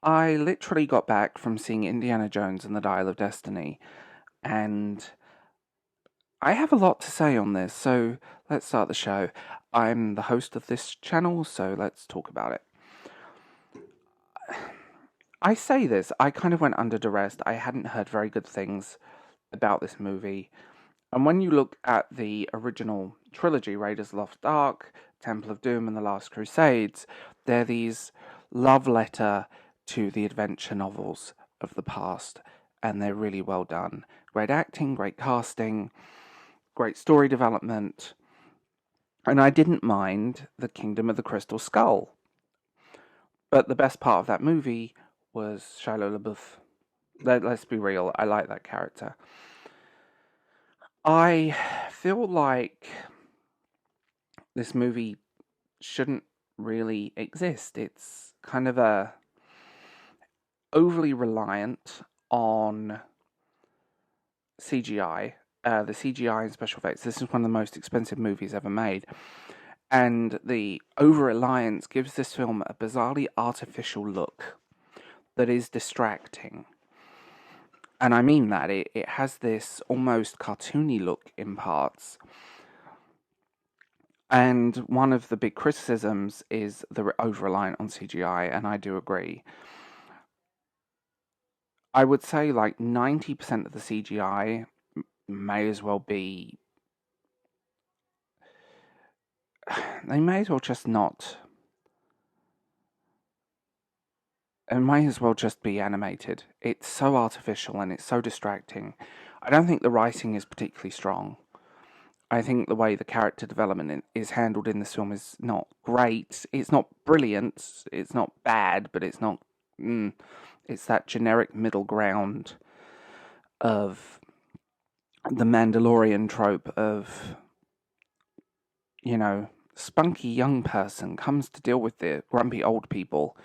I literally got back from seeing Indiana Jones and the Dial of Destiny, and I have a lot to say on this, so let's start the show. I'm the host of this channel, so let's talk about it. I say this, I kind of went under duress. I hadn't heard very good things about this movie. And when you look at the original trilogy, Raiders of the Lost Ark, Temple of Doom, and The Last Crusades, they're these love letter to the adventure novels of the past, and they're really well done. Great acting, great casting, great story development, and I didn't mind the Kingdom of the Crystal Skull. But the best part of that movie was Shia LaBeouf. Let's be real, I like that character. I feel like this movie shouldn't really exist. It's kind of overly reliant on CGI. The CGI and special effects. This is one of the most expensive movies ever made. And the over-reliance gives this film a bizarrely artificial look that is distracting. And I mean that. It has this almost cartoony look in parts. And one of the big criticisms is the over-reliance on CGI, and I do agree. I would say like 90% of the CGI may as well be... They may as well just not... It may as well just be animated. It's so artificial and it's so distracting. I don't think the writing is particularly strong. I think the way the character development is handled in this film is not great. It's not brilliant. It's not bad, but it's not... It's that generic middle ground of the Mandalorian trope of, spunky young person comes to deal with the grumpy old people,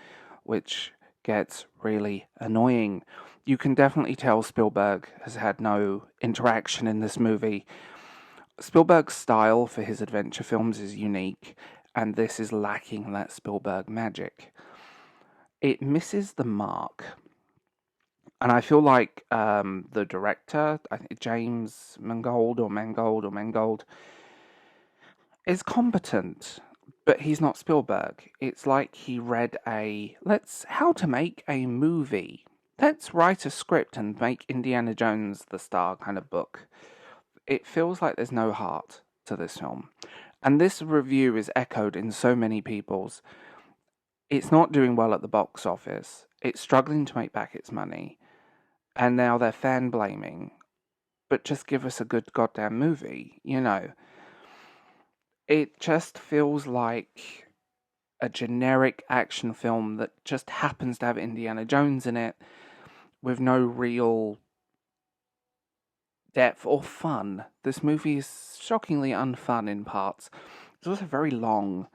which gets really annoying. You can definitely tell Spielberg has had no interaction in this movie. Spielberg's style for his adventure films is unique, and this is lacking that Spielberg magic. It misses the mark. And I feel like the director, I think James Mangold, is competent, but he's not Spielberg. It's like he read how to make a movie. Let's write a script and make Indiana Jones the star kind of book. It feels like there's no heart to this film. And this review is echoed in so many people's. It's not doing well at the box office. It's struggling to make back its money. And now they're fan blaming. But just give us a good goddamn movie, It just feels like a generic action film that just happens to have Indiana Jones in it with no real depth or fun. This movie is shockingly unfun in parts. It's also very long.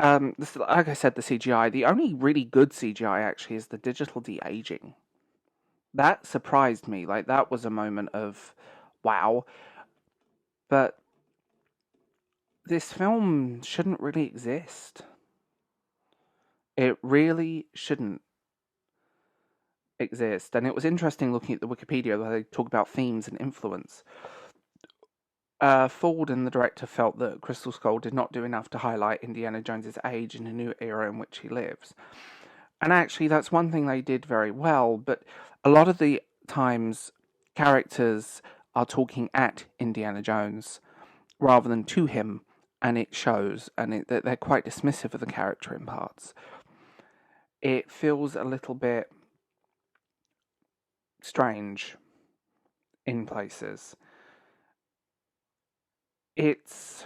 Like I said, the CGI. The only really good CGI actually is the digital de-aging. That surprised me. Like, that was a moment of wow. But this film shouldn't really exist. It really shouldn't exist. And it was interesting looking at the Wikipedia where they talk about themes and influence. Ford and the director felt that Crystal Skull did not do enough to highlight Indiana Jones's age in a new era in which he lives. And actually, that's one thing they did very well, but a lot of the times, characters are talking at Indiana Jones rather than to him, and it shows, and they're quite dismissive of the character in parts. It feels a little bit strange in places. It's...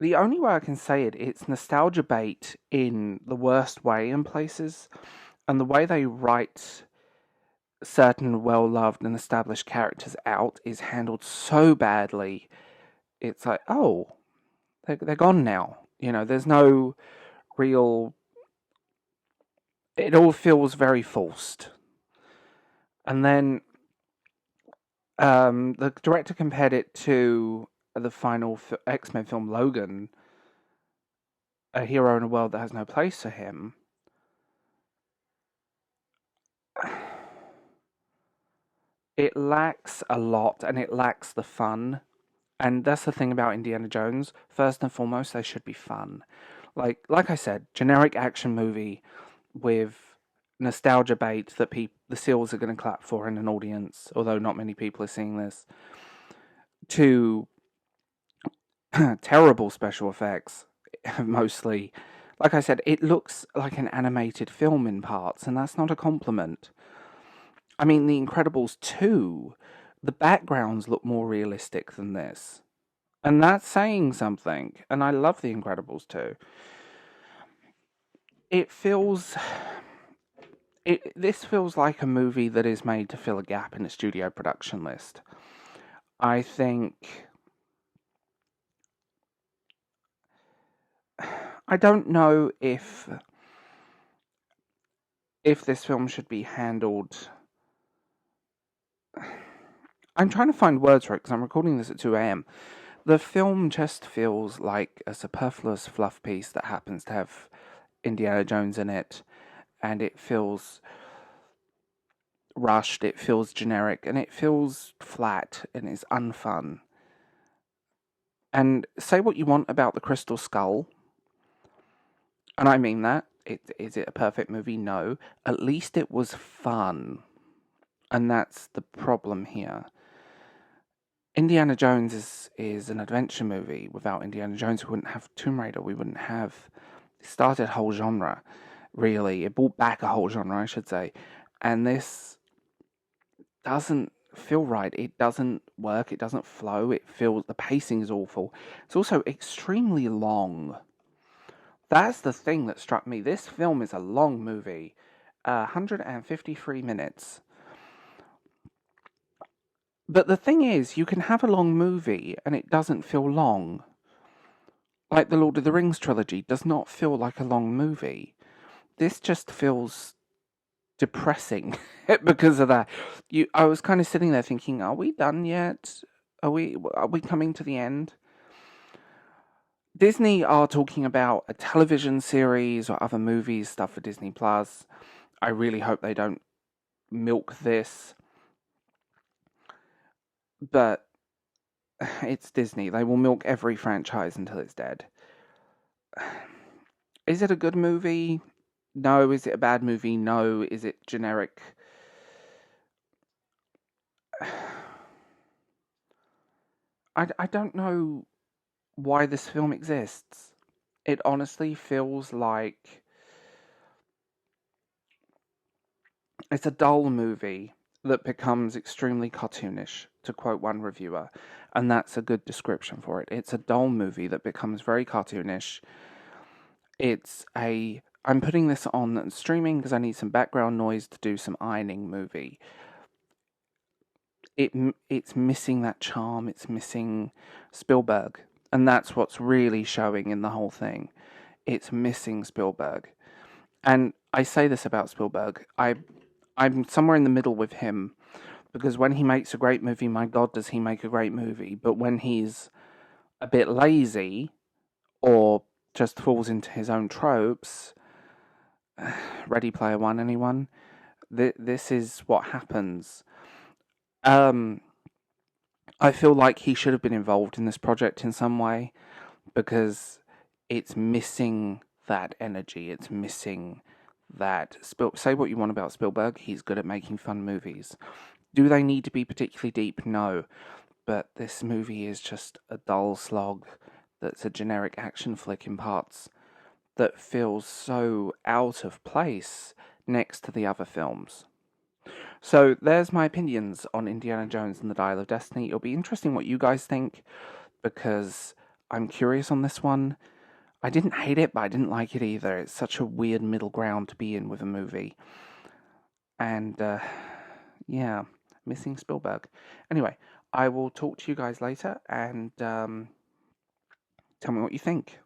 The only way I can say it's nostalgia bait in the worst way in places, and the way they write certain well-loved and established characters out is handled so badly. It's like, oh, they're gone now. There's no real... It all feels very forced. And then the director compared it to the final X-Men film, Logan, A Hero in a World That Has No Place for Him. It lacks a lot, and it lacks the fun. And that's the thing about Indiana Jones. First and foremost, they should be fun. Like I said, generic action movie with nostalgia bait that the seals are going to clap for in an audience, although not many people are seeing this, to terrible special effects, mostly. Like I said, it looks like an animated film in parts, and that's not a compliment. I mean, The Incredibles 2, the backgrounds look more realistic than this. And that's saying something. And I love The Incredibles 2. It feels. This feels like a movie that is made to fill a gap in a studio production list. I think. I don't know if this film should be handled. I'm trying to find words for it because I'm recording this at 2 a.m. The film just feels like a superfluous fluff piece that happens to have Indiana Jones in it, and it feels rushed, it feels generic, and it feels flat, and it's unfun. And say what you want about The Crystal Skull, and I mean that. Is it a perfect movie? No. At least it was fun. And that's the problem here. Indiana Jones is an adventure movie. Without Indiana Jones, we wouldn't have Tomb Raider. We wouldn't have... It started a whole genre, really. It brought back a whole genre, I should say. And this doesn't feel right. It doesn't work. It doesn't flow. It feels... The pacing is awful. It's also extremely long. That's the thing that struck me. This film is a long movie. 153 minutes. But the thing is, you can have a long movie and it doesn't feel long. Like the Lord of the Rings trilogy does not feel like a long movie. This just feels depressing because of that. I was kind of sitting there thinking, are we done yet? Are we coming to the end? Disney are talking about a television series or other movies, stuff for Disney Plus. I really hope they don't milk this. But it's Disney. They will milk every franchise until it's dead. Is it a good movie? No. Is it a bad movie? No. Is it generic? I don't know why this film exists. It honestly feels like it's a dull movie that becomes extremely cartoonish, to quote one reviewer, and that's a good description for it. It's a dull movie that becomes very cartoonish. I'm putting this on streaming because I need some background noise to do some ironing movie. It's missing that charm, it's missing Spielberg, and that's what's really showing in the whole thing. It's missing Spielberg. And I say this about Spielberg, I'm somewhere in the middle with him, because when he makes a great movie, my God, does he make a great movie. But when he's a bit lazy, or just falls into his own tropes, Ready Player One, anyone? This is what happens. I feel like he should have been involved in this project in some way, because it's missing that energy. It's missing that... Say what you want about Spielberg, he's good at making fun movies. Do they need to be particularly deep? No. But this movie is just a dull slog that's a generic action flick in parts that feels so out of place next to the other films. So there's my opinions on Indiana Jones and the Dial of Destiny. It'll be interesting what you guys think, because I'm curious on this one. I didn't hate it, but I didn't like it either. It's such a weird middle ground to be in with a movie. And, yeah, missing Spielberg. Anyway, I will talk to you guys later, and tell me what you think.